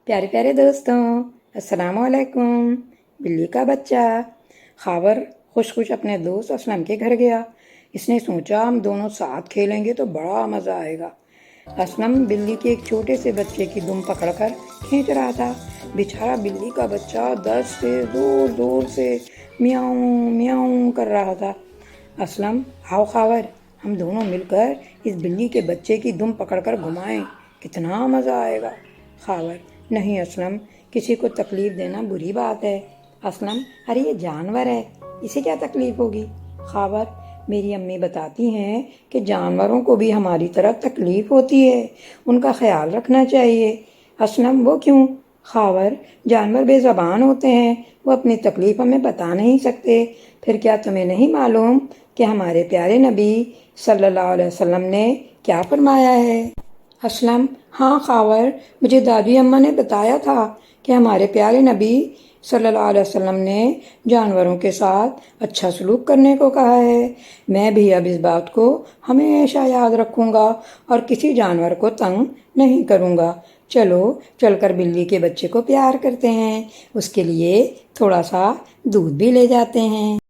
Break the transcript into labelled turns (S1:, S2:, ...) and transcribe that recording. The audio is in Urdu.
S1: پیارے پیارے دوستوں، السلام علیکم۔ بلی کا بچہ خاور خوش خوش اپنے دوست اسلم کے گھر گیا۔ اس نے سوچا ہم دونوں ساتھ کھیلیں گے تو بڑا مزہ آئے گا۔ اسلم بلی کے ایک چھوٹے سے بچے کی دم پکڑ کر کھینچ رہا تھا۔ بیچارہ بلی کا بچہ درد سے زور زور سے میاؤں میاؤں کر رہا تھا۔ اسلم، آؤ خاور، ہم دونوں مل کر اس بلی کے بچے کی دم پکڑ کر گھمائیں، کتنا مزہ آئے گا۔ خاور، نہیں اسلم، کسی کو تکلیف دینا بری بات ہے۔ اسلم، ارے یہ جانور ہے، اسے کیا تکلیف ہوگی؟ خاور، میری امی بتاتی ہیں کہ جانوروں کو بھی ہماری طرح تکلیف ہوتی ہے، ان کا خیال رکھنا چاہیے۔ اسلم، وہ کیوں؟ خاور، جانور بے زبان ہوتے ہیں، وہ اپنی تکلیف ہمیں بتا نہیں سکتے۔ پھر کیا تمہیں نہیں معلوم کہ ہمارے پیارے نبی صلی اللہ علیہ وسلم نے کیا فرمایا ہے؟ اسلم، ہاں خاور، مجھے دادی اماں نے بتایا تھا کہ ہمارے پیارے نبی صلی اللہ علیہ وسلم نے جانوروں کے ساتھ اچھا سلوک کرنے کو کہا ہے۔ میں بھی اب اس بات کو ہمیشہ یاد رکھوں گا اور کسی جانور کو تنگ نہیں کروں گا۔ چلو چل کر بلی کے بچے کو پیار کرتے ہیں، اس کے لیے تھوڑا سا دودھ بھی لے جاتے ہیں۔